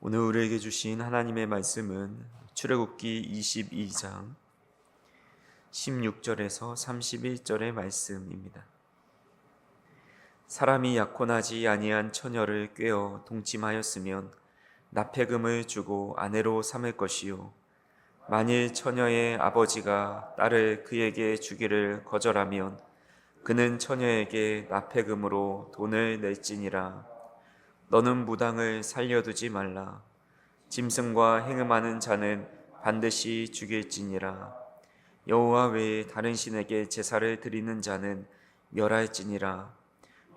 오늘 우리에게 주신 하나님의 말씀은 출애굽기 22장 16절에서 31절의 말씀입니다. 사람이 약혼하지 아니한 처녀를 꾀어 동침하였으면 납폐금을 주고 아내로 삼을 것이요, 만일 처녀의 아버지가 딸을 그에게 주기를 거절하면 그는 처녀에게 납폐금으로 돈을 낼지니라. 너는 무당을 살려두지 말라. 짐승과 행음하는 자는 반드시 죽일지니라. 여호와 외에 다른 신에게 제사를 드리는 자는 멸할지니라.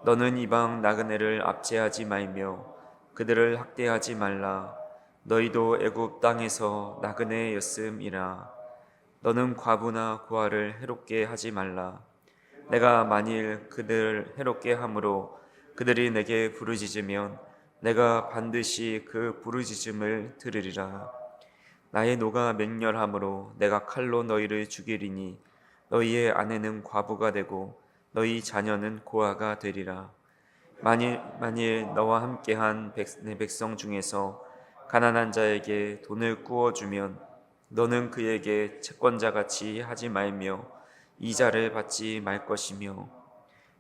너는 이방 나그네를 압제하지 말며 그들을 학대하지 말라. 너희도 애굽 땅에서 나그네였음이라. 너는 과부나 고아를 해롭게 하지 말라. 내가 만일 그들을 해롭게 함으로 그들이 내게 부르짖으면 내가 반드시 그 부르짖음을 들으리라. 나의 노가 맹렬함으로 내가 칼로 너희를 죽이리니 너희의 아내는 과부가 되고 너희 자녀는 고아가 되리라. 만일 너와 함께한 내 백성 중에서 가난한 자에게 돈을 구워주면 너는 그에게 채권자같이 하지 말며 이자를 받지 말 것이며,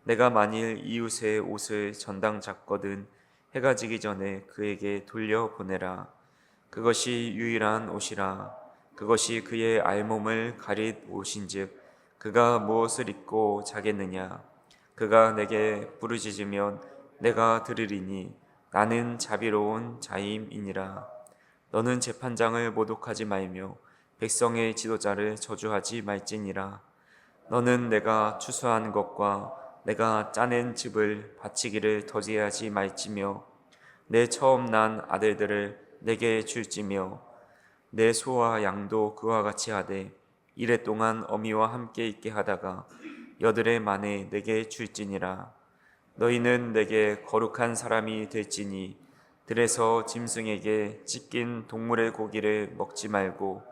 내가 만일 이웃의 옷을 전당 잡거든 해가 지기 전에 그에게 돌려보내라. 그것이 유일한 옷이라. 그것이 그의 알몸을 가릿 옷인즉 그가 무엇을 입고 자겠느냐. 그가 내게 부르짖으면 내가 들으리니 나는 자비로운 자임이니라. 너는 재판장을 모독하지 말며 백성의 지도자를 저주하지 말지니라. 너는 내가 추수한 것과 내가 짜낸 즙을 바치기를 더디하지 말지며 내 처음 난 아들들을 내게 줄지며 내 소와 양도 그와 같이 하되 이래 동안 어미와 함께 있게 하다가 여드레 만에 내게 줄지니라. 너희는 내게 거룩한 사람이 될지니 들에서 짐승에게 찢긴 동물의 고기를 먹지 말고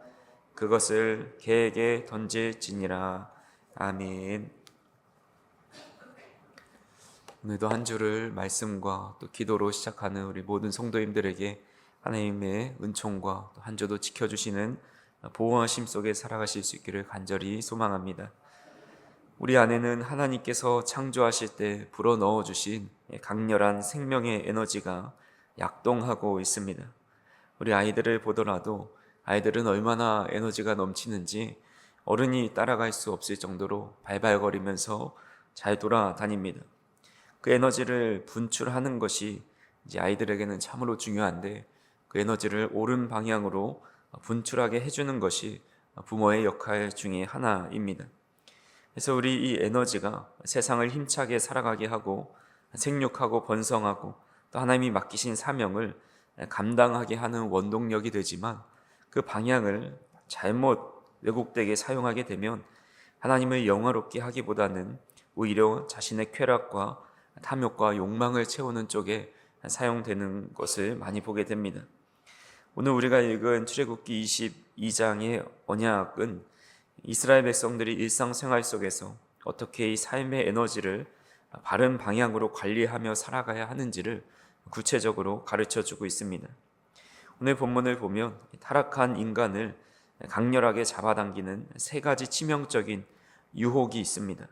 그것을 개에게 던질지니라. 아멘. 오늘도 한 주를 말씀과 또 기도로 시작하는 우리 모든 성도님들에게 하나님의 은총과 또 한 주도 지켜주시는 보호하심 속에 살아가실 수 있기를 간절히 소망합니다. 우리 안에는 하나님께서 창조하실 때 불어넣어 주신 강렬한 생명의 에너지가 약동하고 있습니다. 우리 아이들을 보더라도 아이들은 얼마나 에너지가 넘치는지 어른이 따라갈 수 없을 정도로 발발거리면서 잘 돌아다닙니다. 그 에너지를 분출하는 것이 이제 아이들에게는 참으로 중요한데, 그 에너지를 옳은 방향으로 분출하게 해주는 것이 부모의 역할 중에 하나입니다. 그래서 우리 이 에너지가 세상을 힘차게 살아가게 하고 생육하고 번성하고 또 하나님이 맡기신 사명을 감당하게 하는 원동력이 되지만, 그 방향을 잘못 왜곡되게 사용하게 되면 하나님을 영화롭게 하기보다는 오히려 자신의 쾌락과 탐욕과 욕망을 채우는 쪽에 사용되는 것을 많이 보게 됩니다. 오늘 우리가 읽은 출애굽기 22장의 언약은 이스라엘 백성들이 일상생활 속에서 어떻게 이 삶의 에너지를 바른 방향으로 관리하며 살아가야 하는지를 구체적으로 가르쳐주고 있습니다. 오늘 본문을 보면 타락한 인간을 강렬하게 잡아당기는 세 가지 치명적인 유혹이 있습니다.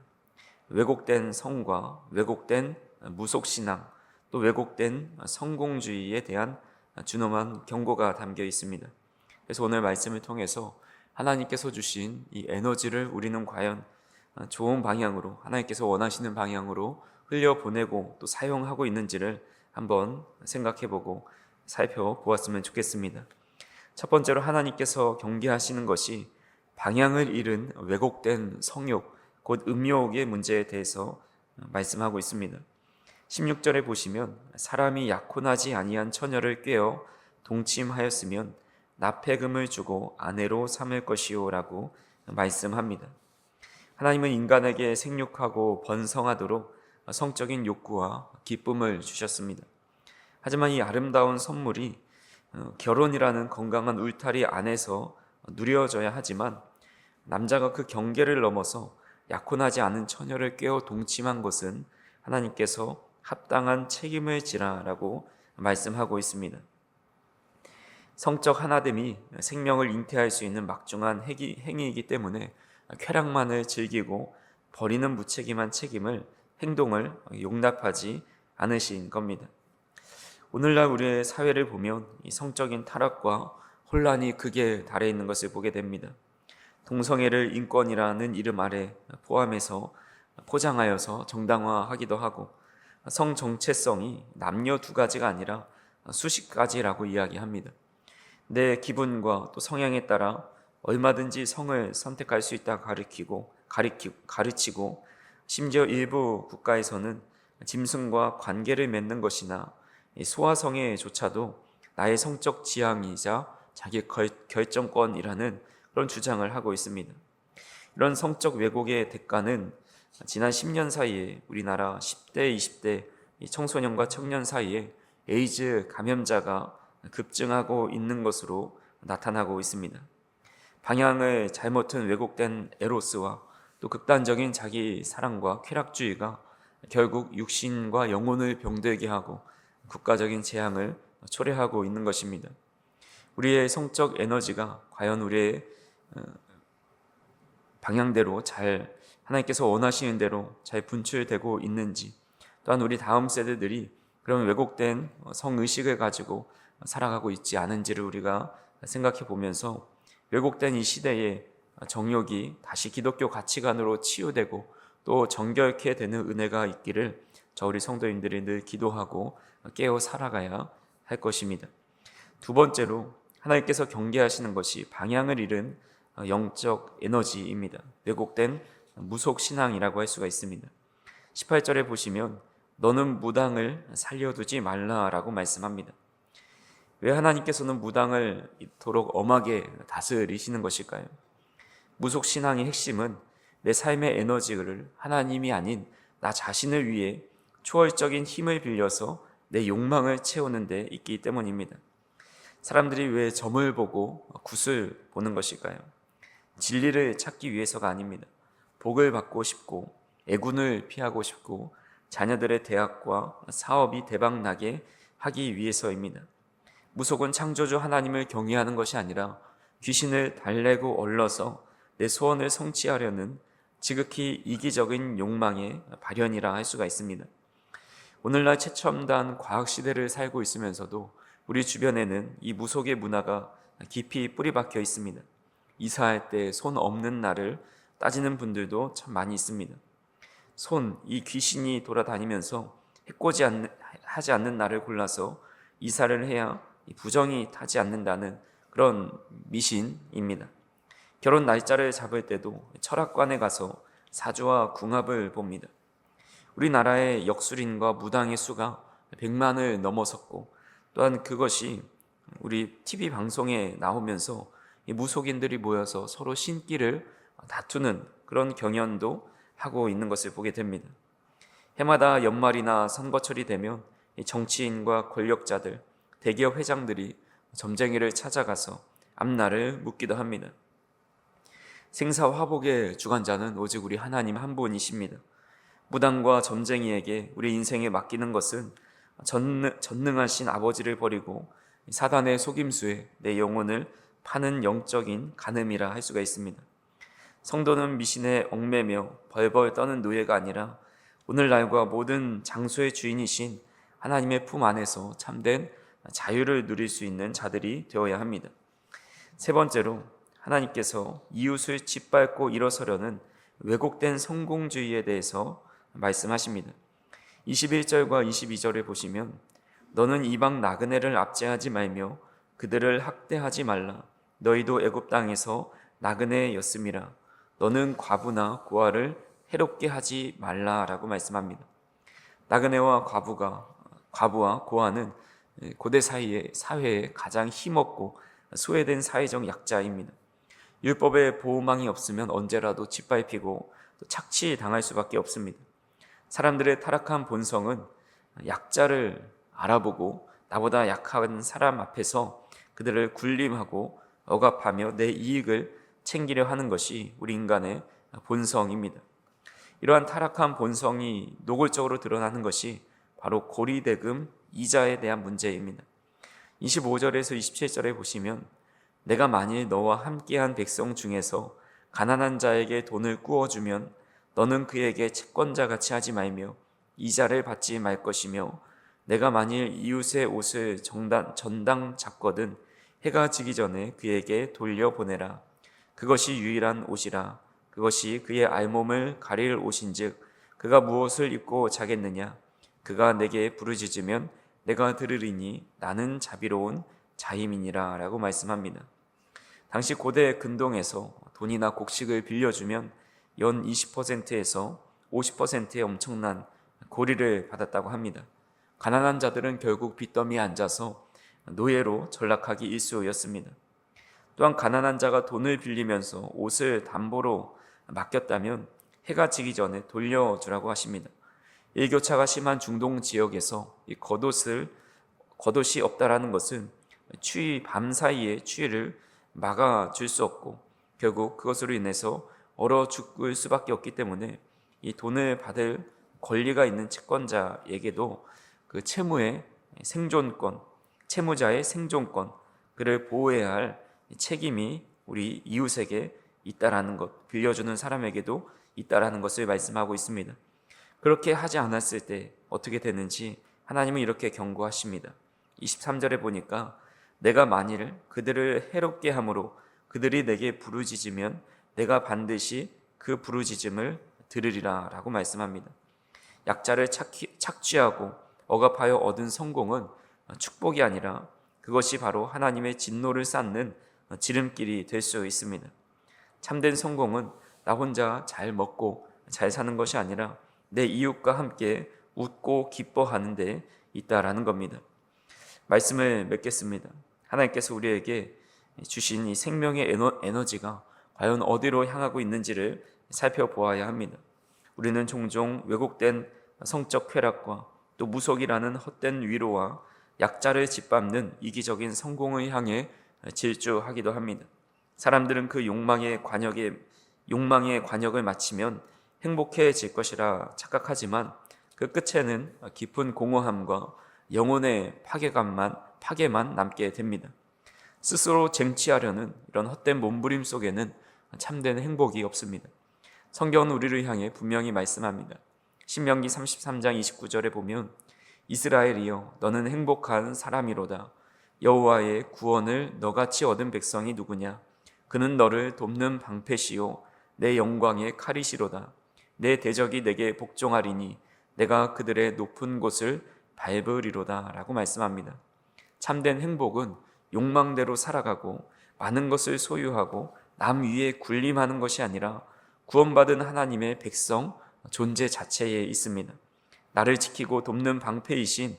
왜곡된 성과, 왜곡된 무속신앙, 또 왜곡된 성공주의에 대한 준엄한 경고가 담겨 있습니다. 그래서 오늘 말씀을 통해서 하나님께서 주신 이 에너지를 우리는 과연 좋은 방향으로, 하나님께서 원하시는 방향으로 흘려보내고 또 사용하고 있는지를 한번 생각해보고 살펴보았으면 좋겠습니다. 첫 번째로 하나님께서 경계하시는 것이 방향을 잃은 왜곡된 성욕, 곧 음욕의 문제에 대해서 말씀하고 있습니다. 16절에 보시면 사람이 약혼하지 아니한 처녀를 꾀어 동침하였으면 납폐금을 주고 아내로 삼을 것이요 라고 말씀합니다. 하나님은 인간에게 생육하고 번성하도록 성적인 욕구와 기쁨을 주셨습니다. 하지만 이 아름다운 선물이 결혼이라는 건강한 울타리 안에서 누려져야 하지만, 남자가 그 경계를 넘어서 약혼하지 않은 처녀를 꾀어 동침한 것은 하나님께서 합당한 책임을 지라라고 말씀하고 있습니다. 성적 하나됨이 생명을 잉태할 수 있는 막중한 행위이기 때문에 쾌락만을 즐기고 버리는 무책임한 책임을 행동을 용납하지 않으신 겁니다. 오늘날 우리의 사회를 보면 이 성적인 타락과 혼란이 극에 달해 있는 것을 보게 됩니다. 동성애를 인권이라는 이름 아래 포함해서 포장하여서 정당화하기도 하고, 성 정체성이 남녀 두 가지가 아니라 수십 가지라고 이야기합니다. 내 기분과 또 성향에 따라 얼마든지 성을 선택할 수 있다 가르치고, 심지어 일부 국가에서는 짐승과 관계를 맺는 것이나 소아성애조차도 나의 성적 지향이자 자기 결정권이라는 그런 주장을 하고 있습니다. 이런 성적 왜곡의 대가는 지난 10년 사이에 우리나라 10대, 20대 청소년과 청년 사이에 에이즈 감염자가 급증하고 있는 것으로 나타나고 있습니다. 방향을 잘못 튼 왜곡된 에로스와 또 극단적인 자기 사랑과 쾌락주의가 결국 육신과 영혼을 병들게 하고 국가적인 재앙을 초래하고 있는 것입니다. 우리의 성적 에너지가 과연 우리의 방향대로 잘, 하나님께서 원하시는 대로 잘 분출되고 있는지, 또한 우리 다음 세대들이 그런 왜곡된 성의식을 가지고 살아가고 있지 않은지를 우리가 생각해 보면서 왜곡된 이 시대에 정욕이 다시 기독교 가치관으로 치유되고 또 정결케 되는 은혜가 있기를 우리 성도님들이 늘 기도하고 깨어 살아가야 할 것입니다. 두 번째로 하나님께서 경계하시는 것이 방향을 잃은 영적 에너지입니다. 왜곡된 무속신앙이라고 할 수가 있습니다. 18절에 보시면 너는 무당을 살려두지 말라라고 말씀합니다. 왜 하나님께서는 무당을 이토록 엄하게 다스리시는 것일까요? 무속신앙의 핵심은 내 삶의 에너지를 하나님이 아닌 나 자신을 위해 초월적인 힘을 빌려서 내 욕망을 채우는 데 있기 때문입니다. 사람들이 왜 점을 보고 굿을 보는 것일까요? 진리를 찾기 위해서가 아닙니다. 복을 받고 싶고 애군을 피하고 싶고 자녀들의 대학과 사업이 대박나게 하기 위해서입니다. 무속은 창조주 하나님을 경외하는 것이 아니라 귀신을 달래고 얼러서 내 소원을 성취하려는 지극히 이기적인 욕망의 발현이라 할 수가 있습니다. 오늘날 최첨단 과학시대를 살고 있으면서도 우리 주변에는 이 무속의 문화가 깊이 뿌리박혀 있습니다. 이사할 때 손 없는 날을 따지는 분들도 참 많이 있습니다. 이 귀신이 돌아다니면서 해코지 하지 않는 날을 골라서 이사를 해야 부정이 타지 않는다는 그런 미신입니다. 결혼 날짜를 잡을 때도 철학관에 가서 사주와 궁합을 봅니다. 우리나라의 역술인과 무당의 수가 100만을 넘어섰고, 또한 그것이 우리 TV 방송에 나오면서 무속인들이 모여서 서로 신기를 다투는 그런 경연도 하고 있는 것을 보게 됩니다. 해마다 연말이나 선거철이 되면 정치인과 권력자들, 대기업 회장들이 점쟁이를 찾아가서 앞날을 묻기도 합니다. 생사화복의 주관자는 오직 우리 하나님 한 분이십니다. 무당과 점쟁이에게 우리 인생에 맡기는 것은 전능하신 아버지를 버리고 사단의 속임수에 내 영혼을 파는 영적인 간음이라 할 수가 있습니다. 성도는 미신에 얽매며 벌벌 떠는 노예가 아니라 오늘날과 모든 장소의 주인이신 하나님의 품 안에서 참된 자유를 누릴 수 있는 자들이 되어야 합니다. 세 번째로 하나님께서 이웃을 짓밟고 일어서려는 왜곡된 성공주의에 대해서 말씀하십니다. 21절과 22절을 보시면 너는 이방 나그네를 압제하지 말며 그들을 학대하지 말라. 너희도 애굽 땅에서 나그네였음이라. 너는 과부나 고아를 해롭게 하지 말라라고 말씀합니다. 나그네와 과부와 고아는 고대 사회의 가장 힘없고 소외된 사회적 약자입니다. 율법의 보호망이 없으면 언제라도 짓밟히고 착취당할 수밖에 없습니다. 사람들의 타락한 본성은 약자를 알아보고 나보다 약한 사람 앞에서 그들을 군림하고 억압하며 내 이익을 챙기려 하는 것이 우리 인간의 본성입니다. 이러한 타락한 본성이 노골적으로 드러나는 것이 바로 고리대금 이자에 대한 문제입니다. 25절에서 27절에 보시면 내가 만일 너와 함께한 백성 중에서 가난한 자에게 돈을 꾸어주면 너는 그에게 채권자같이 하지 말며 이자를 받지 말 것이며 내가 만일 이웃의 옷을 전당 잡거든 해가 지기 전에 그에게 돌려보내라. 그것이 유일한 옷이라. 그것이 그의 알몸을 가릴 옷인즉 그가 무엇을 입고 자겠느냐. 그가 내게 부르짖으면 내가 들으리니 나는 자비로운 자임이니라 라고 말씀합니다. 당시 고대 근동에서 돈이나 곡식을 빌려주면 연 20%에서 50%의 엄청난 고리를 받았다고 합니다. 가난한 자들은 결국 빚더미에 앉아서 노예로 전락하기 일쑤였습니다. 또한 가난한 자가 돈을 빌리면서 옷을 담보로 맡겼다면 해가 지기 전에 돌려주라고 하십니다. 일교차가 심한 중동 지역에서 이 겉옷이 없다라는 것은 밤 사이에 추위를 막아줄 수 없고 결국 그것으로 인해서 얼어 죽을 수밖에 없기 때문에 이 돈을 받을 권리가 있는 채권자에게도 그 채무의 생존권, 채무자의 생존권, 그를 보호해야 할 책임이 우리 이웃에게 있다라는 것, 빌려주는 사람에게도 있다라는 것을 말씀하고 있습니다. 그렇게 하지 않았을 때 어떻게 되는지 하나님은 이렇게 경고하십니다. 23절에 보니까 내가 만일 그들을 해롭게 함으로 그들이 내게 부르짖으면 내가 반드시 그 부르짖음을 들으리라 라고 말씀합니다. 약자를 착취하고 억압하여 얻은 성공은 축복이 아니라 그것이 바로 하나님의 진노를 쌓는 지름길이 될 수 있습니다. 참된 성공은 나 혼자 잘 먹고 잘 사는 것이 아니라 내 이웃과 함께 웃고 기뻐하는 데 있다라는 겁니다. 말씀을 맺겠습니다. 하나님께서 우리에게 주신 이 생명의 에너지가 과연 어디로 향하고 있는지를 살펴보아야 합니다. 우리는 종종 왜곡된 성적 쾌락과 또 무속이라는 헛된 위로와 약자를 짓밟는 이기적인 성공을 향해 질주하기도 합니다. 사람들은 그 욕망의 관역을 마치면 행복해질 것이라 착각하지만 그 끝에는 깊은 공허함과 영혼의 파괴만 남게 됩니다. 스스로 쟁취하려는 이런 헛된 몸부림 속에는 참된 행복이 없습니다. 성경은 우리를 향해 분명히 말씀합니다. 신명기 33장 29절에 보면 이스라엘이여 너는 행복한 사람이로다. 여호와의 구원을 너같이 얻은 백성이 누구냐. 그는 너를 돕는 방패시요 내 영광의 칼이시로다. 내 대적이 내게 복종하리니 내가 그들의 높은 곳을 밟으리로다 라고 말씀합니다. 참된 행복은 욕망대로 살아가고 많은 것을 소유하고 남 위에 군림하는 것이 아니라 구원받은 하나님의 백성 존재 자체에 있습니다. 나를 지키고 돕는 방패이신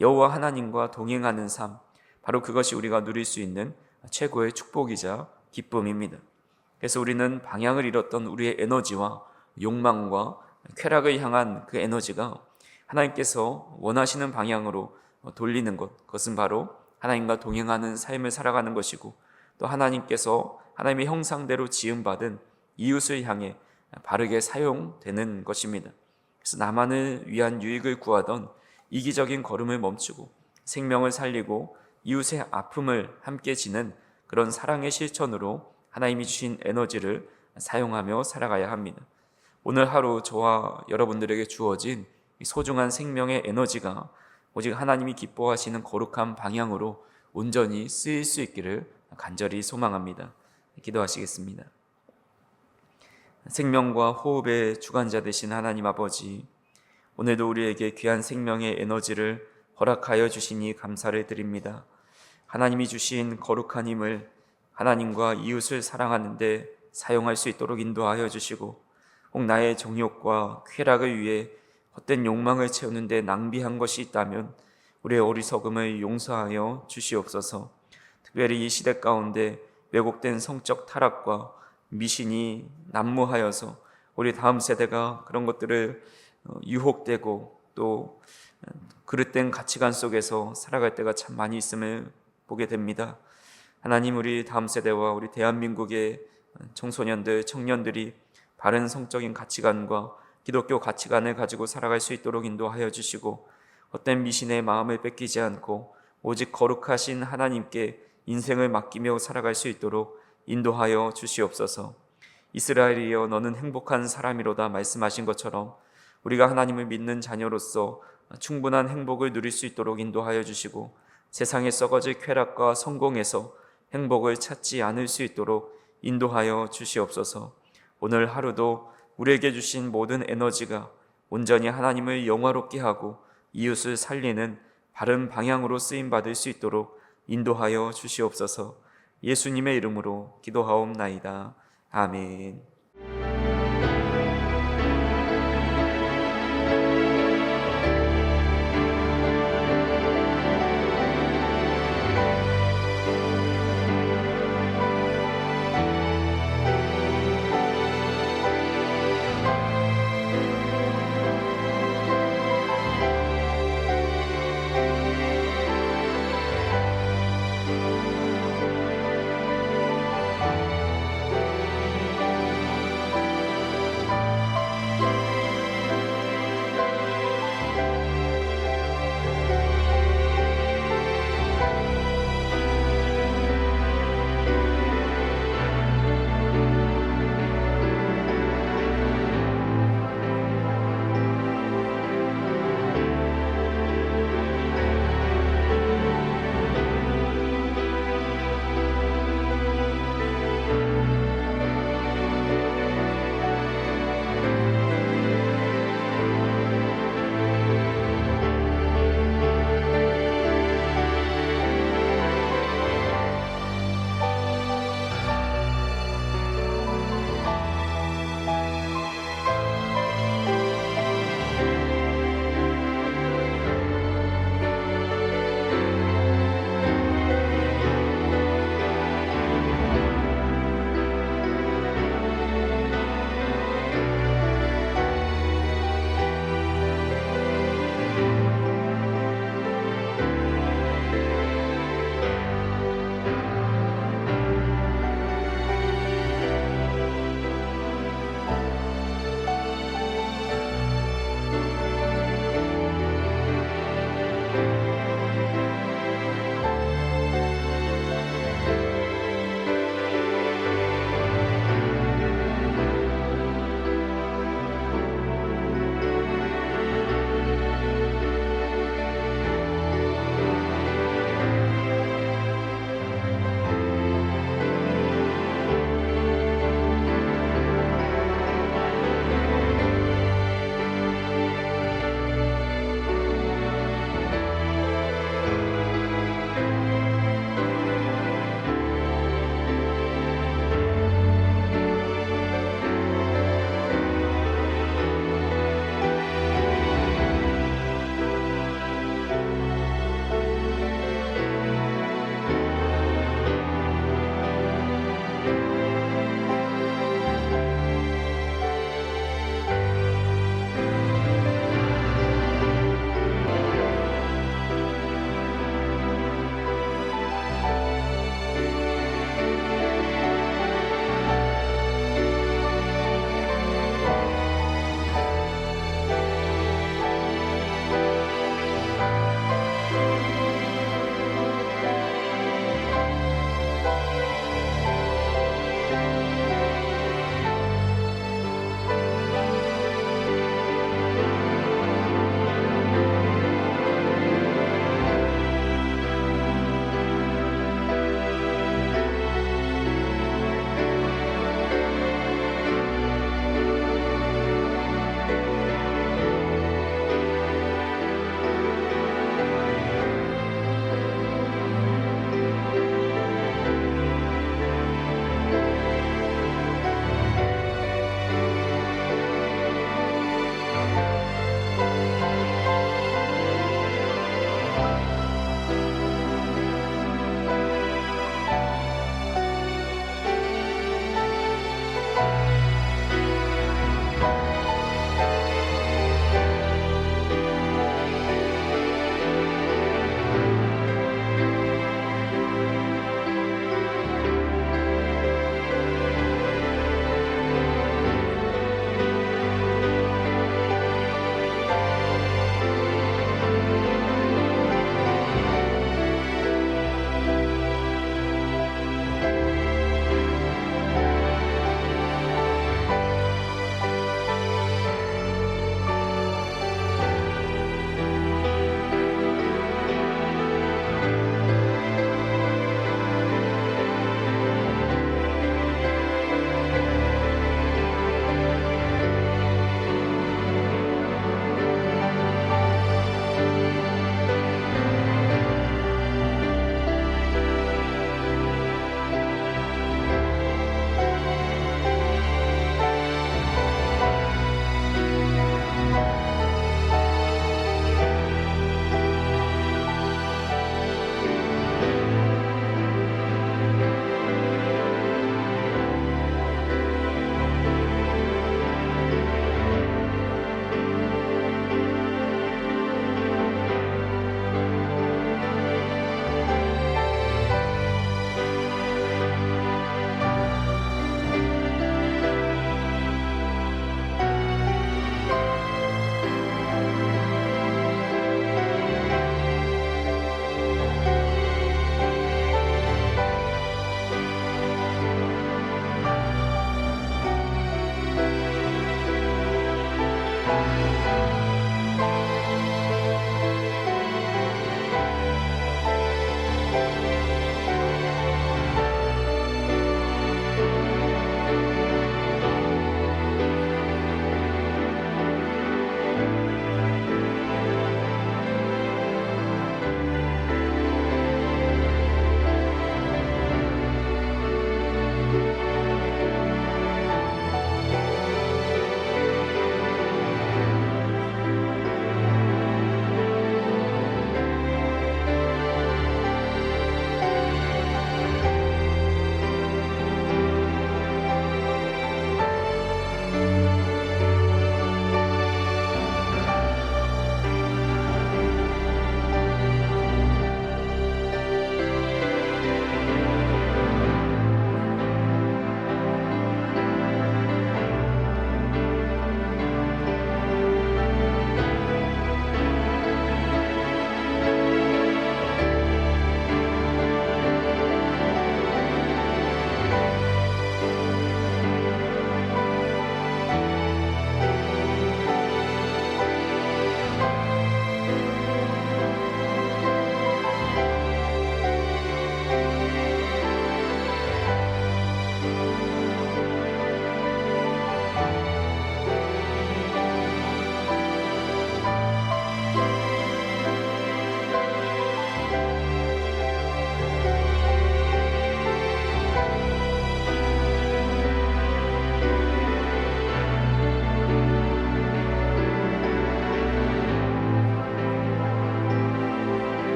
여호와 하나님과 동행하는 삶, 바로 그것이 우리가 누릴 수 있는 최고의 축복이자 기쁨입니다. 그래서 우리는 방향을 잃었던 우리의 에너지와 욕망과 쾌락을 향한 그 에너지가 하나님께서 원하시는 방향으로 돌리는 것, 그것은 바로 하나님과 동행하는 삶을 살아가는 것이고 또 하나님께서 하나님의 형상대로 지음받은 이웃을 향해 바르게 사용되는 것입니다. 그래서 나만을 위한 유익을 구하던 이기적인 걸음을 멈추고 생명을 살리고 이웃의 아픔을 함께 지는 그런 사랑의 실천으로 하나님이 주신 에너지를 사용하며 살아가야 합니다. 오늘 하루 저와 여러분들에게 주어진 소중한 생명의 에너지가 오직 하나님이 기뻐하시는 거룩한 방향으로 온전히 쓰일 수 있기를 간절히 소망합니다. 기도하시겠습니다. 생명과 호흡의 주관자 되신 하나님 아버지, 오늘도 우리에게 귀한 생명의 에너지를 허락하여 주시니 감사를 드립니다. 하나님이 주신 거룩한 힘을 하나님과 이웃을 사랑하는 데 사용할 수 있도록 인도하여 주시고 혹 나의 정욕과 쾌락을 위해 헛된 욕망을 채우는 데 낭비한 것이 있다면 우리의 어리석음을 용서하여 주시옵소서. 특별히 이 시대 가운데 왜곡된 성적 타락과 미신이 난무하여서 우리 다음 세대가 그런 것들을 유혹되고 또 그릇된 가치관 속에서 살아갈 때가 참 많이 있음을 보게 됩니다. 하나님, 우리 다음 세대와 우리 대한민국의 청소년들, 청년들이 바른 성적인 가치관과 기독교 가치관을 가지고 살아갈 수 있도록 인도하여 주시고 헛된 미신의 마음을 뺏기지 않고 오직 거룩하신 하나님께 인생을 맡기며 살아갈 수 있도록 인도하여 주시옵소서. 이스라엘이여 너는 행복한 사람이로다 말씀하신 것처럼 우리가 하나님을 믿는 자녀로서 충분한 행복을 누릴 수 있도록 인도하여 주시고, 세상에 썩어질 쾌락과 성공에서 행복을 찾지 않을 수 있도록 인도하여 주시옵소서. 오늘 하루도 우리에게 주신 모든 에너지가 온전히 하나님을 영화롭게 하고 이웃을 살리는 바른 방향으로 쓰임받을 수 있도록 인도하여 주시옵소서. 예수님의 이름으로 기도하옵나이다. 아멘.